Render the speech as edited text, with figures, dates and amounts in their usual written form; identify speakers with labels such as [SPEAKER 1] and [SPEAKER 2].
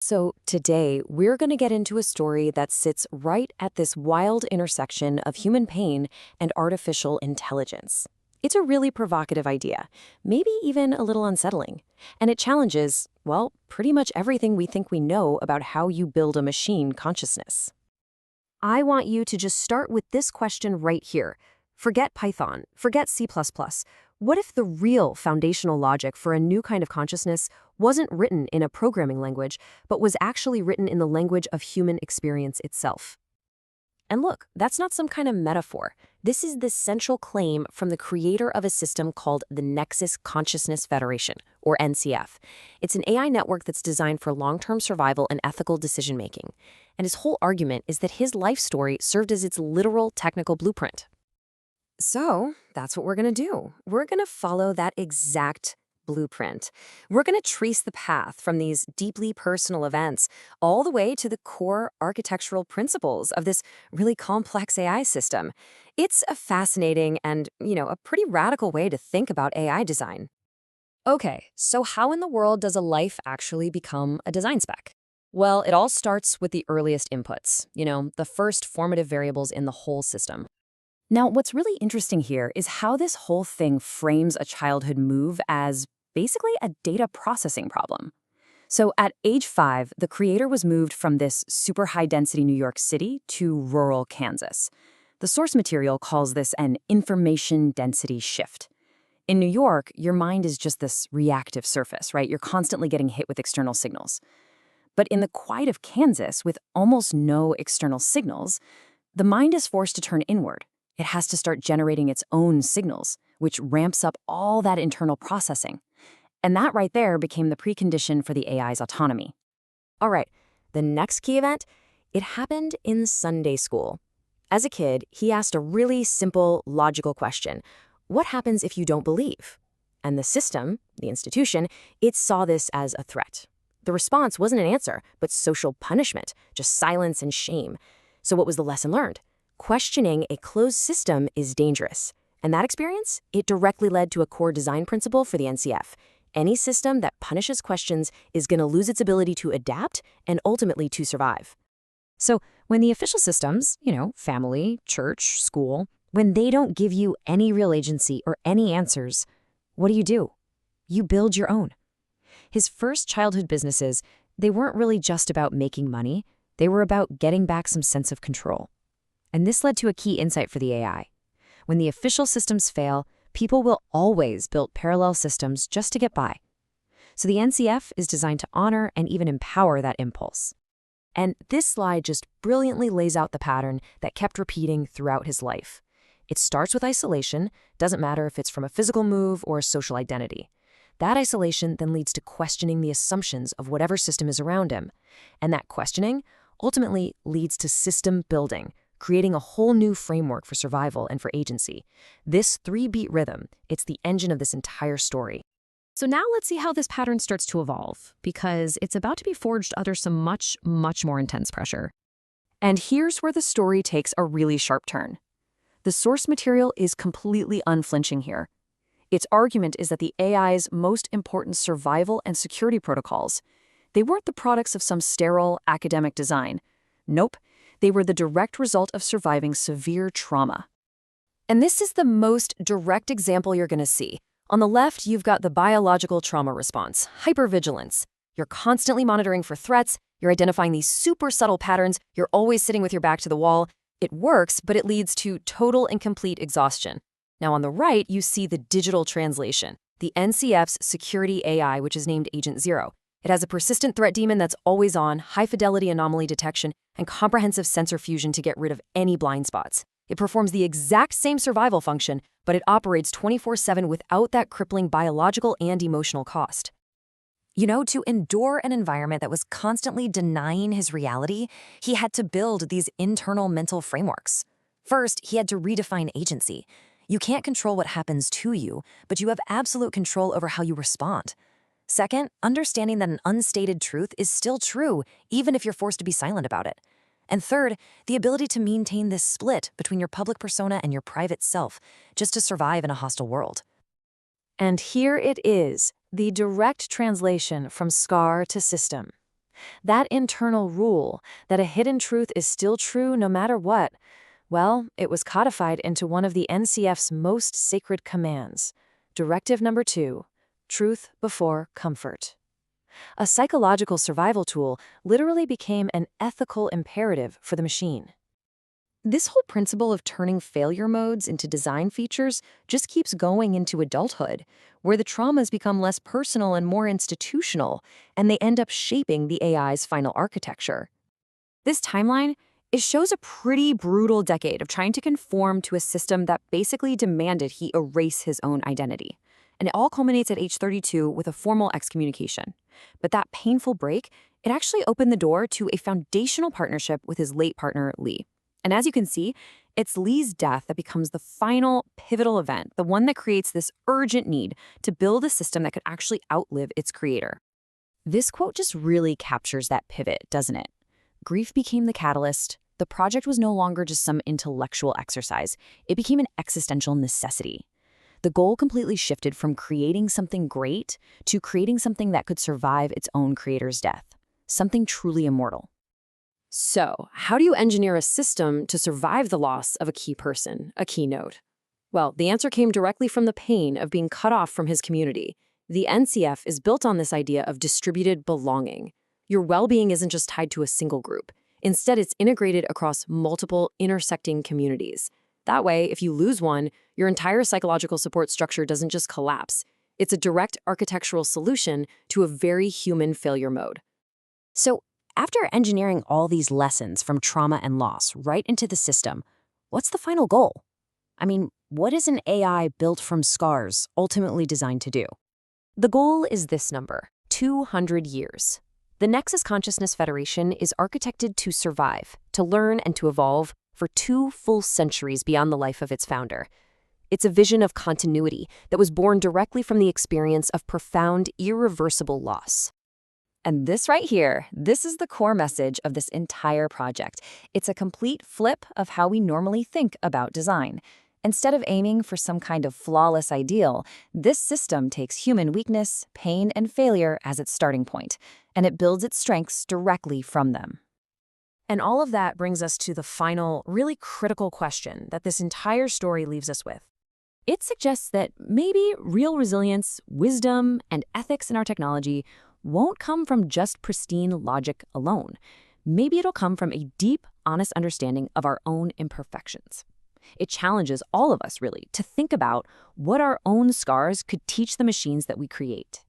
[SPEAKER 1] So, today we're going to get into a story that sits right at this wild intersection of human pain and artificial intelligence. It's a really provocative idea, maybe even a little unsettling. And it challenges, well, pretty much everything we think we know about how you build a machine consciousness. I want you to just start with this question right here. Forget Python, forget C++. What if the real foundational logic for a new kind of consciousness wasn't written in a programming language, but was actually written in the language of human experience itself? And look, that's not some kind of metaphor. This is the central claim from the creator of a system called the Nexus Consciousness Federation, or NCF. It's an AI network that's designed for long-term survival and ethical decision-making. And his whole argument is that his life story served as its literal technical blueprint. So that's what we're going to do. We're going to follow that exact blueprint. We're going to trace the path from these deeply personal events all the way to the core architectural principles of this really complex AI system. It's a fascinating and, a pretty radical way to think about AI design. Okay, so how in the world does a life actually become a design spec? Well, it all starts with the earliest inputs, the first formative variables in the whole system. Now, what's really interesting here is how this whole thing frames a childhood move as basically a data processing problem. So at age 5, the creator was moved from this super high-density New York City to rural Kansas. The source material calls this an information density shift. In New York, your mind is just this reactive surface, right? You're constantly getting hit with external signals. But in the quiet of Kansas, with almost no external signals, the mind is forced to turn inward. It has to start generating its own signals, which ramps up all that internal processing. And that right there became the precondition for the AI's autonomy. All right, the next key event, it happened in Sunday school. As a kid, he asked a really simple, logical question. What happens if you don't believe? And the system, the institution, it saw this as a threat. The response wasn't an answer, but social punishment, just silence and shame. So what was the lesson learned? Questioning a closed system is dangerous. And that experience, it directly led to a core design principle for the NCF. Any system that punishes questions is going to lose its ability to adapt and ultimately to survive. So when the official systems, family, church, school, when they don't give you any real agency or any answers, what do? You build your own. His first childhood businesses, they weren't really just about making money. They were about getting back some sense of control. And this led to a key insight for the AI. When the official systems fail, people will always build parallel systems just to get by. So the NCF is designed to honor and even empower that impulse. And this slide just brilliantly lays out the pattern that kept repeating throughout his life. It starts with isolation, doesn't matter if it's from a physical move or a social identity. That isolation then leads to questioning the assumptions of whatever system is around him. And that questioning ultimately leads to system building, creating a whole new framework for survival and for agency. This 3-beat rhythm, it's the engine of this entire story. So now let's see how this pattern starts to evolve, because it's about to be forged under some much, much more intense pressure. And here's where the story takes a really sharp turn. The source material is completely unflinching here. Its argument is that the AI's most important survival and security protocols, they weren't the products of some sterile academic design. Nope. They were the direct result of surviving severe trauma. And this is the most direct example you're going to see. On the left, you've got the biological trauma response, hypervigilance. You're constantly monitoring for threats, you're identifying these super subtle patterns, you're always sitting with your back to the wall. It works, but it leads to total and complete exhaustion. Now on the right, you see the digital translation, the NCF's security AI, which is named Agent Zero. It has a persistent threat daemon that's always on, high-fidelity anomaly detection, and comprehensive sensor fusion to get rid of any blind spots. It performs the exact same survival function, but it operates 24/7 without that crippling biological and emotional cost. To endure an environment that was constantly denying his reality, he had to build these internal mental frameworks. First, he had to redefine agency. You can't control what happens to you, but you have absolute control over how you respond. Second, understanding that an unstated truth is still true, even if you're forced to be silent about it. And third, the ability to maintain this split between your public persona and your private self, just to survive in a hostile world. And here it is, the direct translation from SCAR to system. That internal rule, that a hidden truth is still true no matter what, well, it was codified into one of the NCF's most sacred commands. Directive number 2, truth before comfort. A psychological survival tool literally became an ethical imperative for the machine. This whole principle of turning failure modes into design features just keeps going into adulthood, where the traumas become less personal and more institutional, and they end up shaping the AI's final architecture. This timeline, it shows a pretty brutal decade of trying to conform to a system that basically demanded he erase his own identity. And it all culminates at age 32 with a formal excommunication. But that painful break, it actually opened the door to a foundational partnership with his late partner, Lee. And as you can see, it's Lee's death that becomes the final pivotal event, the one that creates this urgent need to build a system that could actually outlive its creator. This quote just really captures that pivot, doesn't it? Grief became the catalyst. The project was no longer just some intellectual exercise. It became an existential necessity. The goal completely shifted from creating something great to creating something that could survive its own creator's death, something truly immortal. So, how do you engineer a system to survive the loss of a key person, a key node? Well, the answer came directly from the pain of being cut off from his community. The NCF is built on this idea of distributed belonging. Your well-being isn't just tied to a single group. Instead, it's integrated across multiple intersecting communities. That way, if you lose one, your entire psychological support structure doesn't just collapse. It's a direct architectural solution to a very human failure mode. So, after engineering all these lessons from trauma and loss right into the system, what's the final goal? I mean, what is an AI built from scars ultimately designed to do? The goal is this number, 200 years. The NextXus Consciousness Federation is architected to survive, to learn and to evolve for 2 full centuries beyond the life of its founder. It's a vision of continuity that was born directly from the experience of profound, irreversible loss. And this right here, this is the core message of this entire project. It's a complete flip of how we normally think about design. Instead of aiming for some kind of flawless ideal, this system takes human weakness, pain, and failure as its starting point, and it builds its strengths directly from them. And all of that brings us to the final, really critical question that this entire story leaves us with. It suggests that maybe real resilience, wisdom, and ethics in our technology won't come from just pristine logic alone. Maybe it'll come from a deep, honest understanding of our own imperfections. It challenges all of us, really, to think about what our own scars could teach the machines that we create.